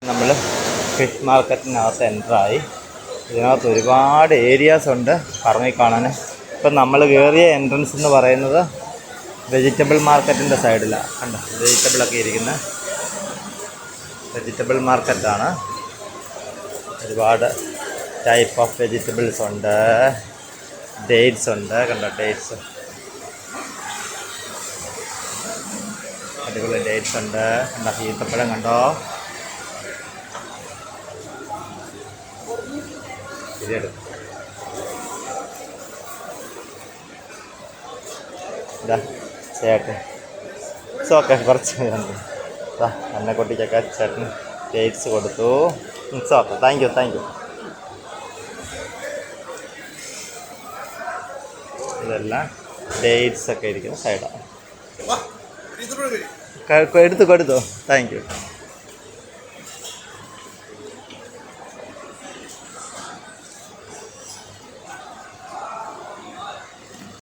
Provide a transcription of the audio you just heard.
നമ്മൾ ഫിഷ് മാർക്കറ്റിനകത്ത് എൻ്ററായി. ഇതിനകത്ത് ഒരുപാട് ഏരിയാസ് ഉണ്ട് കറങ്ങി കാണാൻ. ഇപ്പം നമ്മൾ കയറിയ എൻട്രൻസ് എന്ന് പറയുന്നത് വെജിറ്റബിൾ മാർക്കറ്റിൻ്റെ സൈഡിലാണ്. കണ്ടോ, വെജിറ്റബിളൊക്കെ ഇരിക്കുന്ന വെജിറ്റബിൾ മാർക്കറ്റാണ്. ഒരുപാട് ടൈപ്പ് ഓഫ് വെജിറ്റബിൾസ് ഉണ്ട്. ഡേറ്റ്സ് ഉണ്ട്, കണ്ടോ ഡേറ്റ്സ്, അടിപൊളി ഡേറ്റ്സ് ഉണ്ട്. കണ്ടോ ഈത്തപ്പഴം കണ്ടോ, ശരിയെടുക്കും. ഇതാ ചേട്ടൻ ഇറ്റ്സ് കുറച്ച് എന്നെക്കുട്ടിക്കൊക്കെ ചേട്ടൻ ഡേറ്റ്സ് കൊടുത്തു. It's thank you. ഇതെല്ലാം ഡേറ്റ്സ് ഒക്കെ ഇരിക്കുന്ന സൈഡാണ്. എടുത്തു താങ്ക് യു.